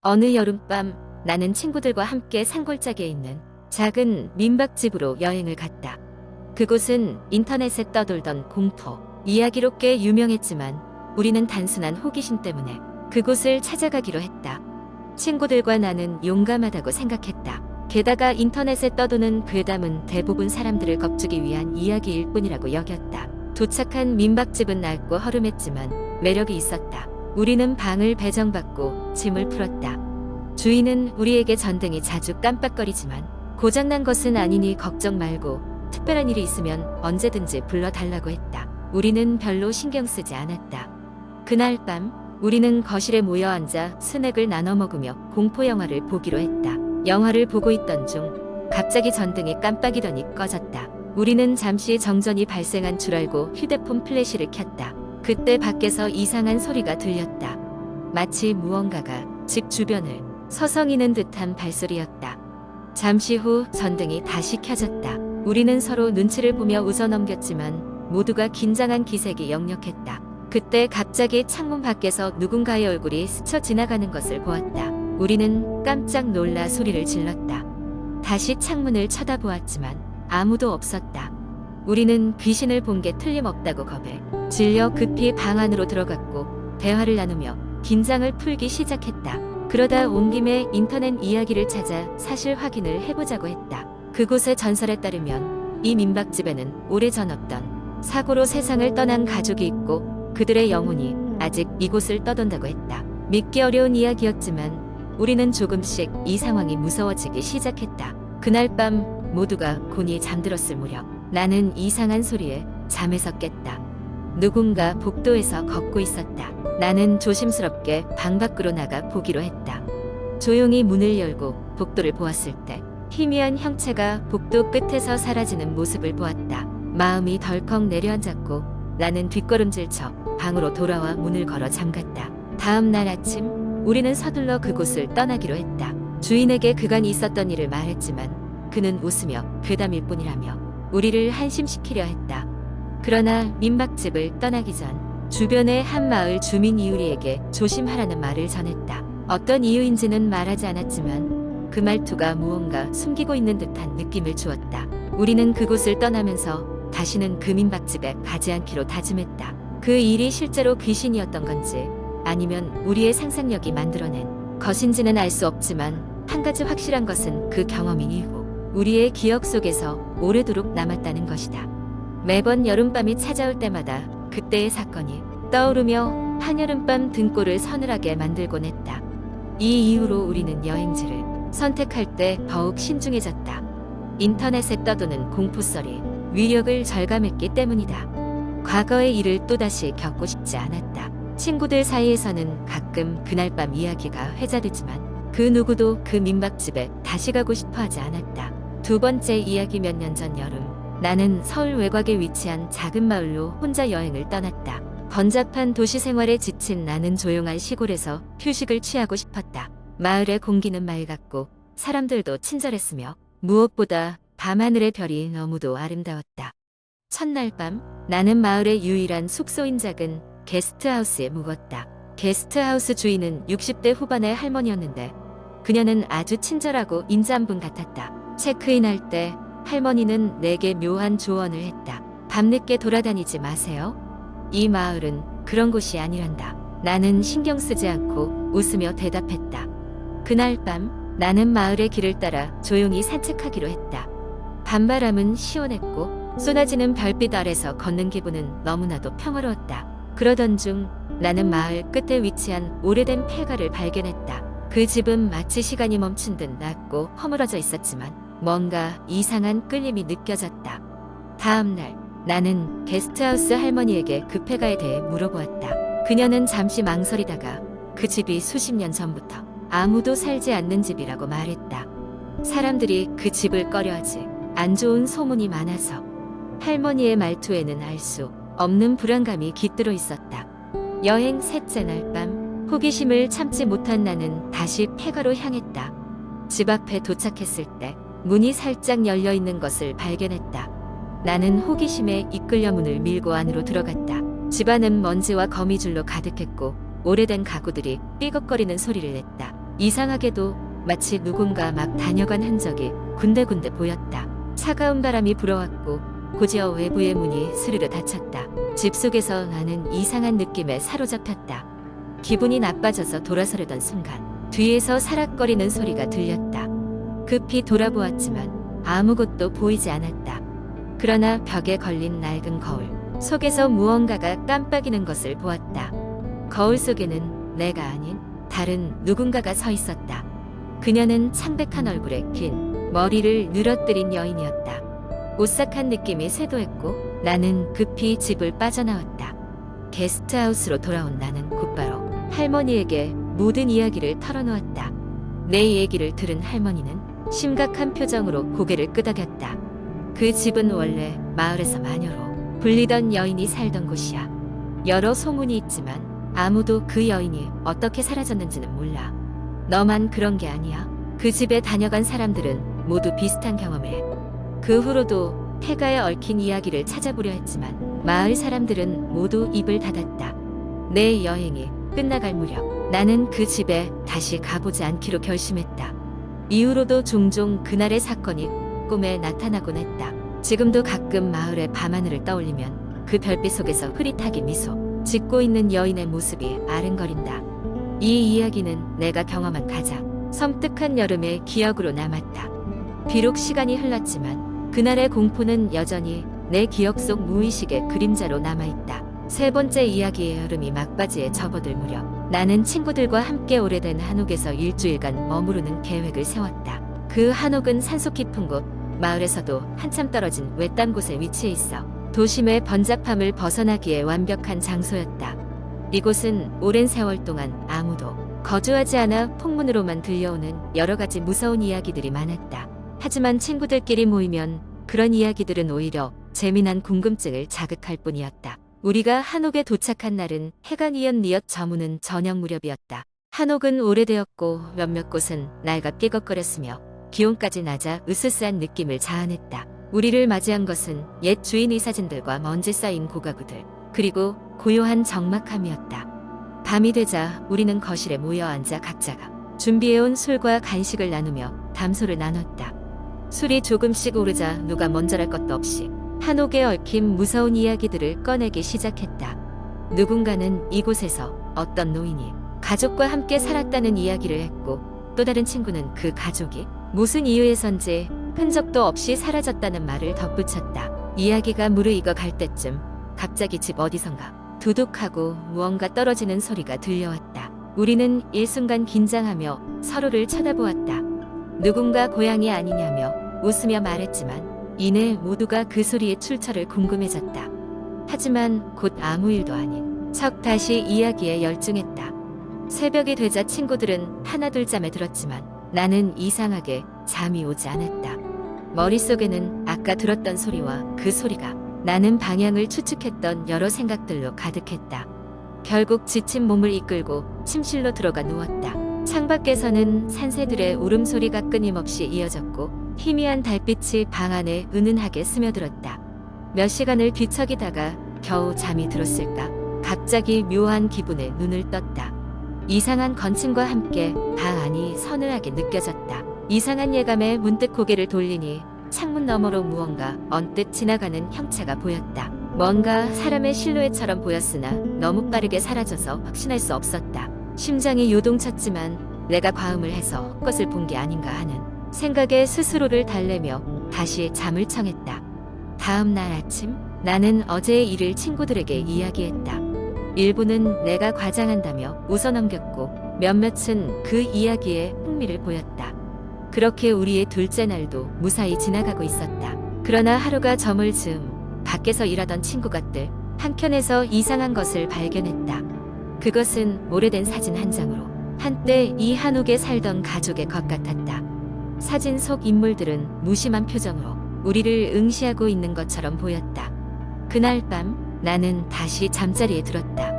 어느 여름밤 나는 친구들과 함께 산골짜기에 있는 작은 민박집으로 여행을 갔다. 그곳은 인터넷에 떠돌던 공포 이야기로 꽤 유명했지만 우리는 단순한 호기심 때문에 그곳을 찾아가기로 했다. 친구들과 나는 용감하다고 생각했다. 게다가 인터넷에 떠도는 괴담은 대부분 사람들을 겁주기 위한 이야기일 뿐이라고 여겼다. 도착한 민박집은 낡고 허름했지만 매력이 있었다. 우리는 방을 배정받고 짐을 풀었다. 주인은 우리에게 전등이 자주 깜빡거리지만 고장난 것은 아니니 걱정 말고 특별한 일이 있으면 언제든지 불러달라고 했다. 우리는 별로 신경 쓰지 않았다. 그날 밤 우리는 거실에 모여 앉아 스낵을 나눠 먹으며 공포 영화를 보기로 했다. 영화를 보고 있던 중 갑자기 전등이 깜빡이더니 꺼졌다. 우리는 잠시 정전이 발생한 줄 알고 휴대폰 플래시를 켰다. 그때 밖에서 이상한 소리가 들렸다. 마치 무언가가 집 주변을 서성이는 듯한 발소리였다. 잠시 후 전등이 다시 켜졌다. 우리는 서로 눈치를 보며 웃어넘겼지만 모두가 긴장한 기색이 역력했다. 그때 갑자기 창문 밖에서 누군가의 얼굴이 스쳐 지나가는 것을 보았다. 우리는 깜짝 놀라 소리를 질렀다. 다시 창문을 쳐다보았지만 아무도 없었다. 우리는 귀신을 본 게 틀림없다고 겁에 질려 급히 방 안으로 들어갔고 대화를 나누며 긴장을 풀기 시작했다. 그러다 온 김에 인터넷 이야기를 찾아 사실 확인을 해보자고 했다. 그곳의 전설에 따르면 이 민박집에는 오래전 어떤 사고로 세상을 떠난 가족이 있고 그들의 영혼이 아직 이곳을 떠돈다고 했다. 믿기 어려운 이야기였지만 우리는 조금씩 이 상황이 무서워지기 시작했다. 그날 밤 모두가 곤히 잠들었을 무렵 나는 이상한 소리에 잠에서 깼다. 누군가 복도에서 걷고 있었다. 나는 조심스럽게 방 밖으로 나가 보기로 했다. 조용히 문을 열고 복도를 보았을 때 희미한 형체가 복도 끝에서 사라지는 모습을 보았다. 마음이 덜컥 내려앉았고 나는 뒷걸음질쳐 방으로 돌아와 문을 걸어 잠갔다. 다음 날 아침 우리는 서둘러 그곳을 떠나기로 했다. 주인에게 그간 있었던 일을 말했지만 그는 웃으며 괴담일 뿐이라며 우리를 한심시키려 했다. 그러나 민박집을 떠나기 전 주변의 한 마을 주민 이우리에게 조심하라는 말을 전했다. 어떤 이유인지는 말하지 않았지만 그 말투가 무언가 숨기고 있는 듯한 느낌을 주었다. 우리는 그곳을 떠나면서 다시는 그 민박집에 가지 않기로 다짐했다. 그 일이 실제로 귀신이었던 건지 아니면 우리의 상상력이 만들어낸 것인지는 알 수 없지만 한 가지 확실한 것은 그 경험이 이후 우리의 기억 속에서 오래도록 남았다는 것이다. 매번 여름밤이 찾아올 때마다 그때의 사건이 떠오르며 한여름밤 등골을 서늘하게 만들곤 했다. 이 이후로 우리는 여행지를 선택할 때 더욱 신중해졌다. 인터넷에 떠도는 공포썰이 위력을 절감했기 때문이다. 과거의 일을 또다시 겪고 싶지 않았다. 친구들 사이에서는 가끔 그날 밤 이야기가 회자되지만 그 누구도 그 민박집에 다시 가고 싶어 하지 않았다. 두 번째 이야기 몇 년 전 여름 나는 서울 외곽에 위치한 작은 마을로 혼자 여행을 떠났다. 번잡한 도시 생활에 지친 나는 조용한 시골에서 휴식을 취하고 싶었다. 마을의 공기는 맑았고 사람들도 친절했으며 무엇보다 밤하늘의 별이 너무도 아름다웠다. 첫날 밤 나는 마을의 유일한 숙소인 작은 게스트하우스에 묵었다. 게스트하우스 주인은 60대 후반의 할머니였는데 그녀는 아주 친절하고 인자한 분 같았다. 체크인할 때 할머니는 내게 묘한 조언을 했다. 밤늦게 돌아다니지 마세요. 이 마을은 그런 곳이 아니란다. 나는 신경 쓰지 않고 웃으며 대답했다. 그날 밤 나는 마을의 길을 따라 조용히 산책하기로 했다. 밤바람은 시원했고 쏟아지는 별빛 아래서 걷는 기분은 너무나도 평화로웠다. 그러던 중 나는 마을 끝에 위치한 오래된 폐가를 발견했다. 그 집은 마치 시간이 멈춘 듯 낮고 허물어져 있었지만 뭔가 이상한 끌림이 느껴졌다. 다음 날 나는 게스트하우스 할머니에게 그 폐가에 대해 물어보았다. 그녀는 잠시 망설이다가 그 집이 수십 년 전부터 아무도 살지 않는 집이라고 말했다. 사람들이 그 집을 꺼려하지 안 좋은 소문이 많아서. 할머니의 말투에는 알 수 없는 불안감이 깃들어 있었다. 여행 셋째 날 밤 호기심을 참지 못한 나는 다시 폐가로 향했다. 집 앞에 도착했을 때 문이 살짝 열려 있는 것을 발견했다. 나는 호기심에 이끌려 문을 밀고 안으로 들어갔다. 집안은 먼지와 거미줄로 가득했고 오래된 가구들이 삐걱거리는 소리를 냈다. 이상하게도 마치 누군가 막 다녀간 흔적이 군데군데 보였다. 차가운 바람이 불어왔고 고지어 외부의 문이 스르르 닫혔다. 집 속에서 나는 이상한 느낌에 사로잡혔다. 기분이 나빠져서 돌아서려던 순간 뒤에서 사락거리는 소리가 들렸다. 급히 돌아보았지만 아무것도 보이지 않았다. 그러나 벽에 걸린 낡은 거울 속에서 무언가가 깜빡이는 것을 보았다. 거울 속에는 내가 아닌 다른 누군가가 서 있었다. 그녀는 창백한 얼굴에 긴 머리를 늘어뜨린 여인이었다. 오싹한 느낌이 쇄도했고 나는 급히 집을 빠져나왔다. 게스트하우스로 돌아온 나는 곧바로 할머니에게 모든 이야기를 털어놓았다. 내 얘기를 들은 할머니는 심각한 표정으로 고개를 끄덕였다. 그 집은 원래 마을에서 마녀로 불리던 여인이 살던 곳이야. 여러 소문이 있지만 아무도 그 여인이 어떻게 사라졌는지는 몰라. 너만 그런 게 아니야. 그 집에 다녀간 사람들은 모두 비슷한 경험을 해. 그 후로도 폐가에 얽힌 이야기를 찾아보려 했지만 마을 사람들은 모두 입을 닫았다. 내 여행이 끝나갈 무렵 나는 그 집에 다시 가보지 않기로 결심했다. 이후로도 종종 그날의 사건이 꿈에 나타나곤 했다. 지금도 가끔 마을의 밤하늘을 떠올리면 그 별빛 속에서 흐릿하게 미소 짓고 있는 여인의 모습이 아른거린다. 이 이야기는 내가 경험한 가장 섬뜩한 여름의 기억으로 남았다. 비록 시간이 흘렀지만 그날의 공포는 여전히 내 기억 속 무의식의 그림자로 남아있다. 세 번째 이야기의 여름이 막바지에 접어들 무렵 나는 친구들과 함께 오래된 한옥에서 일주일간 머무르는 계획을 세웠다. 그 한옥은 산속 깊은 곳, 마을에서도 한참 떨어진 외딴 곳에 위치해 있어 도심의 번잡함을 벗어나기에 완벽한 장소였다. 이곳은 오랜 세월 동안 아무도 거주하지 않아 폭문으로만 들려오는 여러 가지 무서운 이야기들이 많았다. 하지만 친구들끼리 모이면 그런 이야기들은 오히려 재미난 궁금증을 자극할 뿐이었다. 우리가 한옥에 도착한 날은 해가 뉘엿뉘엿 저무는 저녁 무렵이었다. 한옥은 오래되었고 몇몇 곳은 낡아 삐걱거렸으며 기온까지 낮아 으스스한 느낌을 자아냈다. 우리를 맞이한 것은 옛 주인의 사진들과 먼지 쌓인 고가구들, 그리고 고요한 적막함이었다. 밤이 되자 우리는 거실에 모여 앉아 각자가 준비해온 술과 간식을 나누며 담소를 나눴다. 술이 조금씩 오르자 누가 먼저랄 것도 없이 한옥에 얽힌 무서운 이야기들을 꺼내기 시작했다. 누군가는 이곳에서 어떤 노인이 가족과 함께 살았다는 이야기를 했고, 또 다른 친구는 그 가족이 무슨 이유에선지 흔적도 없이 사라졌다는 말을 덧붙였다. 이야기가 무르익어 갈 때쯤 갑자기 집 어디선가 두둑하고 무언가 떨어지는 소리가 들려왔다. 우리는 일순간 긴장하며 서로를 쳐다보았다. 누군가 고양이 아니냐며 웃으며 말했지만 이내 모두가 그 소리의 출처를 궁금해졌다. 하지만 곧 아무 일도 아닌 척 다시 이야기에 열중했다. 새벽이 되자 친구들은 하나둘 잠에 들었지만 나는 이상하게 잠이 오지 않았다. 머릿속에는 아까 들었던 소리와 그 소리가 나는 방향을 추측했던 여러 생각들로 가득했다. 결국 지친 몸을 이끌고 침실로 들어가 누웠다. 창밖에서는 산새들의 울음소리가 끊임없이 이어졌고 희미한 달빛이 방 안에 은은하게 스며들었다. 몇 시간을 뒤척이다가 겨우 잠이 들었을까? 갑자기 묘한 기분에 눈을 떴다. 이상한 건침과 함께 방 안이 서늘하게 느껴졌다. 이상한 예감에 문득 고개를 돌리니 창문 너머로 무언가 언뜻 지나가는 형체가 보였다. 뭔가 사람의 실루엣처럼 보였으나 너무 빠르게 사라져서 확신할 수 없었다. 심장이 요동쳤지만 내가 과음을 해서 헛것을 본 게 아닌가 하는 생각에 스스로를 달래며 다시 잠을 청했다. 다음 날 아침 나는 어제의 일을 친구들에게 이야기했다. 일부는 내가 과장한다며 웃어넘겼고 몇몇은 그 이야기에 흥미를 보였다. 그렇게 우리의 둘째 날도 무사히 지나가고 있었다. 그러나 하루가 저물 즈음 밖에서 일하던 친구가들 한켠에서 이상한 것을 발견했다. 그것은 오래된 사진 한 장으로 한때 이 한옥에 살던 가족의 것 같았다. 사진 속 인물들은 무심한 표정으로 우리를 응시하고 있는 것처럼 보였다. 그날 밤 나는 다시 잠자리에 들었다.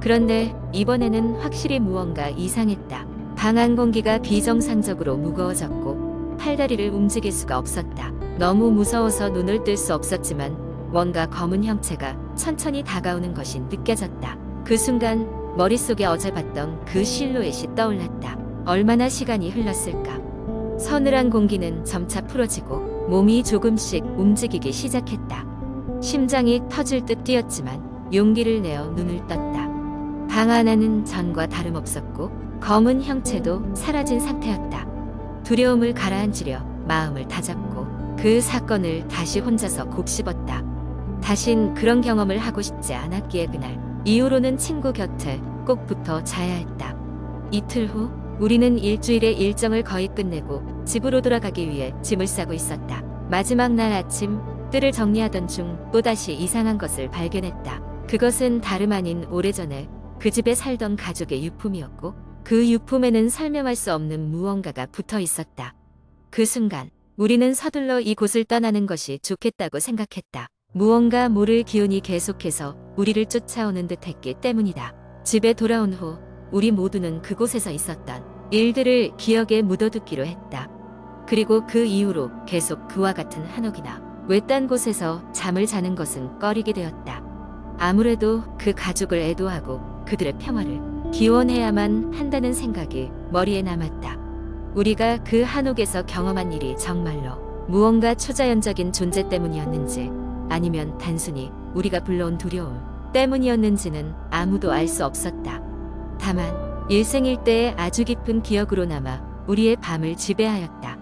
그런데 이번에는 확실히 무언가 이상했다. 방 안 공기가 비정상적으로 무거워졌고 팔다리를 움직일 수가 없었다. 너무 무서워서 눈을 뜰 수 없었지만 뭔가 검은 형체가 천천히 다가오는 것이 느껴졌다. 그 순간 머릿속에 어제 봤던 그 실루엣이 떠올랐다. 얼마나 시간이 흘렀을까. 서늘한 공기는 점차 풀어지고 몸이 조금씩 움직이기 시작했다. 심장이 터질 듯 뛰었지만 용기를 내어 눈을 떴다. 방 안에는 전과 다름없었고 검은 형체도 사라진 상태였다. 두려움을 가라앉히려 마음을 다잡고 그 사건을 다시 혼자서 곱씹었다. 다신 그런 경험을 하고 싶지 않았기에 그날 이후로는 친구 곁에 꼭 붙어 자야 했다. 이틀 후 우리는 일주일의 일정을 거의 끝내고 집으로 돌아가기 위해 짐을 싸고 있었다. 마지막 날 아침 뜰을 정리하던 중 또다시 이상한 것을 발견했다. 그것은 다름 아닌 오래전에 그 집에 살던 가족의 유품이었고 그 유품에는 설명할 수 없는 무언가가 붙어 있었다. 그 순간 우리는 서둘러 이곳을 떠나는 것이 좋겠다고 생각했다. 무언가 모를 기운이 계속해서 우리를 쫓아오는 듯 했기 때문이다. 집에 돌아온 후 우리 모두는 그곳에서 있었던 일들을 기억에 묻어두기로 했다. 그리고 그 이후로 계속 그와 같은 한옥이나 외딴 곳에서 잠을 자는 것은 꺼리게 되었다. 아무래도 그 가족을 애도하고 그들의 평화를 기원해야만 한다는 생각이 머리에 남았다. 우리가 그 한옥에서 경험한 일이 정말로 무언가 초자연적인 존재 때문이었는지 아니면 단순히 우리가 불러온 두려움 때문이었는지는 아무도 알 수 없었다. 다만 일생일대의 아주 깊은 기억으로 남아 우리의 밤을 지배하였다.